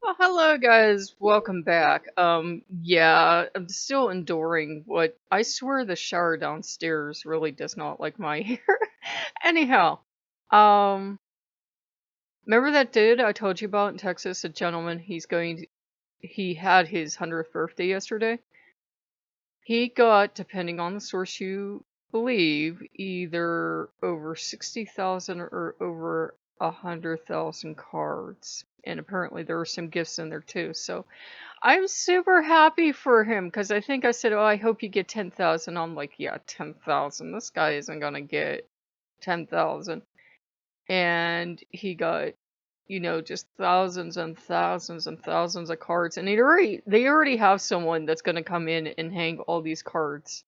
Oh, hello guys, welcome back. Yeah, I'm still enduring what I swear the shower downstairs really does not like my hair. Anyhow, um, remember that dude I told you about in Texas, a gentleman, he had his 100th birthday yesterday. He got, depending on the source you believe, either over 60,000 or over 100,000 cards. And apparently there were some gifts in there too. So I'm super happy for him because I think I said, "Oh, I hope you get 10,000." I'm like, "Yeah, 10,000. This guy isn't gonna get 10,000." And he got, just thousands and thousands and thousands of cards. And they already have someone that's gonna come in and hang all these cards.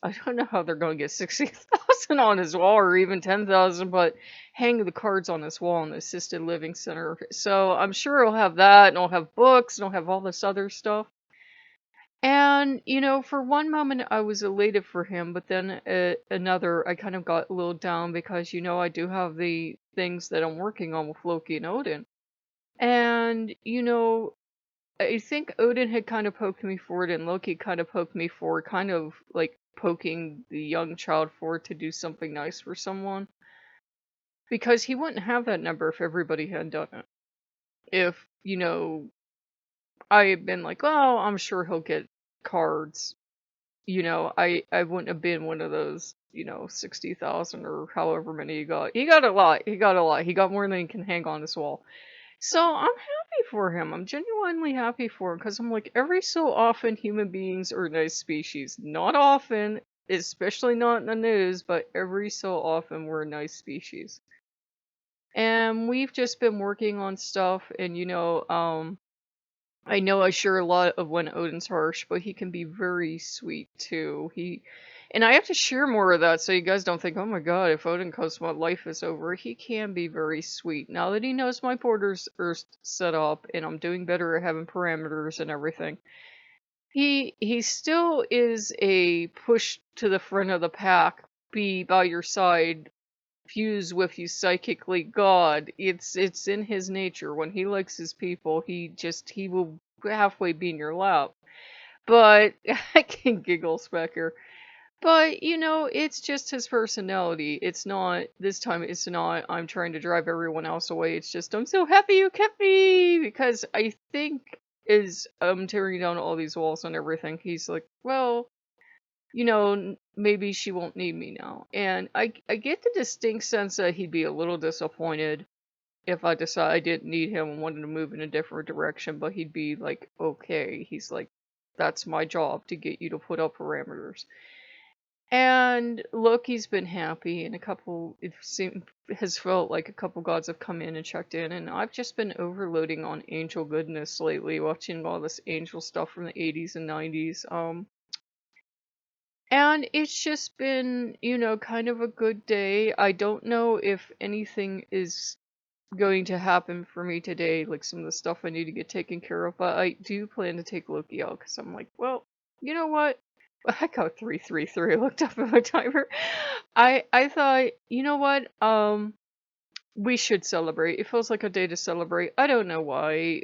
I don't know how they're gonna get 60,000 on his wall or even 10,000, but hang the cards on his wall in the assisted living center. So I'm sure he'll have that, and he'll have books, and he'll have all this other stuff. And, for one moment I was elated for him, but then another, I kind of got a little down because, I do have the things that I'm working on with Loki and Odin. And, I think Odin had kind of poked me forward and Loki kind of poked me forward, kind of like poking the young child forward to do something nice for someone. Because he wouldn't have that number if everybody had done it. If, I had been like, oh, I'm sure he'll get cards. I wouldn't have been one of those, 60,000 or however many he got. He got a lot. He got a lot. He got more than he can hang on his wall. So I'm happy for him. I'm genuinely happy for him because I'm like, every so often human beings are a nice species. Not often, especially not in the news, but every so often we're a nice species. And we've just been working on stuff and I know I share a lot of when Odin's harsh, but he can be very sweet too. And I have to share more of that so you guys don't think, oh my god, if Odin comes, my life is over. He can be very sweet. Now that he knows my borders are set up and I'm doing better at having parameters and everything, he still is a push to the front of the pack, be by your side, fuse with you psychically god. It's in his nature. When he likes his people, he will halfway be in your lap. But I can giggle, Specker. But it's just his personality. It's not this time. It's not. I'm trying to drive everyone else away. It's just I'm so happy you kept me because I think as I'm tearing down all these walls and everything, he's like, well, maybe she won't need me now. And I get the distinct sense that he'd be a little disappointed if I decide I didn't need him and wanted to move in a different direction, but he'd be like, okay. He's like, that's my job to get you to put up parameters. And Loki's been happy, and has felt like a couple gods have come in and checked in, and I've just been overloading on angel goodness lately, watching all this angel stuff from the 80s and 90s. And it's just been, kind of a good day. I don't know if anything is going to happen for me today, like some of the stuff I need to get taken care of, but I do plan to take Loki out because I'm like, well, you know what? I got 333. I looked up at my timer. I thought, you know what? We should celebrate. It feels like a day to celebrate. I don't know why.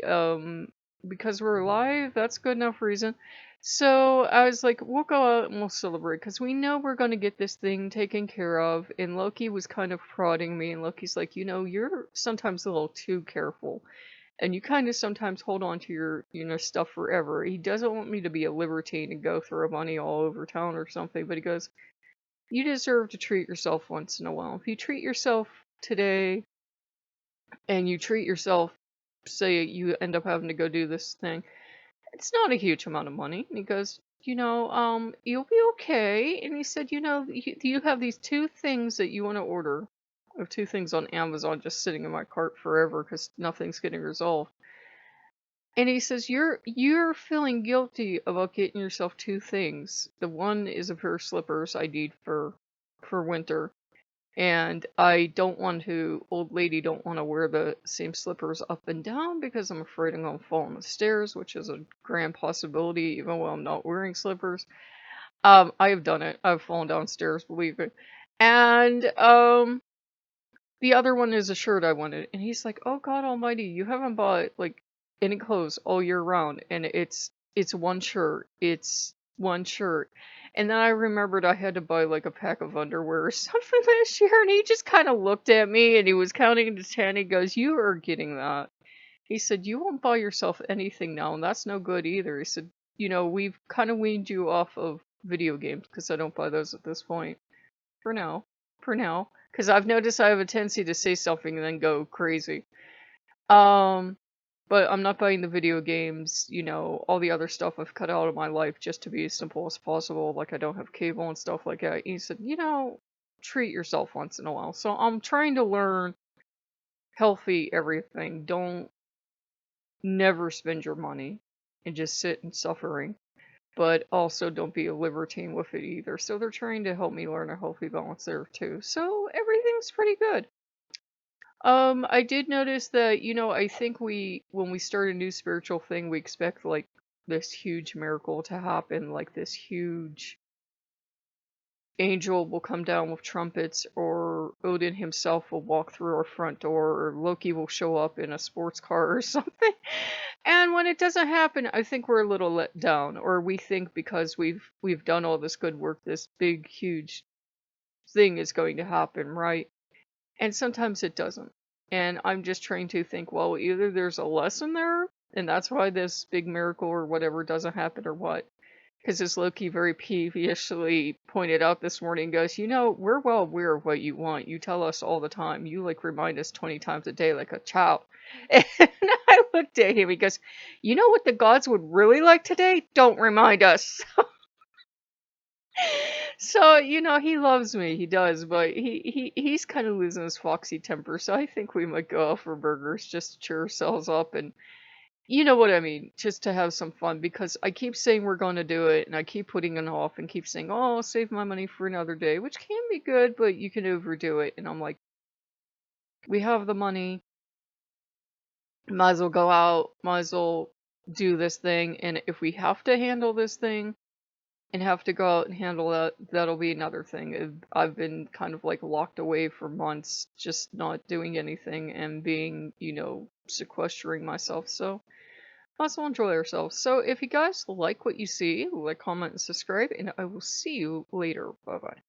Because we're alive, that's good enough reason. So I was like, we'll go out and we'll celebrate because we know we're going to get this thing taken care of. And Loki was kind of prodding me, and Loki's like, you're sometimes a little too careful. And you kind of sometimes hold on to your, stuff forever. He doesn't want me to be a libertine and go throw money all over town or something, but he goes, you deserve to treat yourself once in a while. If you treat yourself today and you treat yourself, say you end up having to go do this thing, it's not a huge amount of money. And he goes, you'll be okay. And he said, you have these two things that you want to order. I have two things on Amazon just sitting in my cart forever because nothing's getting resolved. And he says, you're feeling guilty about getting yourself two things. The one is a pair of slippers I need for winter. And I don't want to, old lady, don't want to wear the same slippers up and down because I'm afraid I'm going to fall on the stairs, which is a grand possibility even while I'm not wearing slippers. I have done it. I've fallen downstairs, believe it. And, the other one is a shirt I wanted. And he's like, oh God almighty, you haven't bought, like, any clothes all year round, and it's one shirt. It's one shirt. And then I remembered I had to buy like a pack of underwear or something this year, and he just kind of looked at me and he was counting to 10. He goes, "You are getting that." He said, "You won't buy yourself anything now, and that's no good either." He said, "We've kind of weaned you off of video games because I don't buy those at this point. For now. For now. Because I've noticed I have a tendency to say something and then go crazy. Um, but I'm not buying the video games, all the other stuff I've cut out of my life just to be as simple as possible. Like I don't have cable and stuff like that." He said, treat yourself once in a while. So I'm trying to learn healthy everything. Don't never spend your money and just sit in suffering. But also don't be a libertine with it either. So they're trying to help me learn a healthy balance there too. So everything's pretty good. I did notice that, I think when we start a new spiritual thing, we expect like this huge miracle to happen, like this huge angel will come down with trumpets, or Odin himself will walk through our front door, or Loki will show up in a sports car or something. And when it doesn't happen, I think we're a little let down, or we think because we've done all this good work, this big, huge thing is going to happen, right? And sometimes it doesn't. And I'm just trying to think, well, either there's a lesson there, and that's why this big miracle or whatever doesn't happen, or what. Because as Loki very peevishly pointed out this morning, goes, we're well aware of what you want. You tell us all the time. You like remind us 20 times a day like a child. And I looked at him, he goes, "You know what the gods would really like today? Don't remind us." So, he loves me, he does, but he's kind of losing his foxy temper, so I think we might go out for burgers just to cheer ourselves up, and you know what I mean, just to have some fun, because I keep saying we're going to do it, and I keep putting it off, and keep saying, "Oh, I'll save my money for another day," which can be good, but you can overdo it, and I'm like, we have the money, might as well go out, might as well do this thing, and if we have to handle this thing, and have to go out and handle that, that'll be another thing. I've been kind of like locked away for months, just not doing anything and being, sequestering myself. So might as well enjoy ourselves. So if you guys like what you see, like, comment, and subscribe, and I will see you later. Bye bye.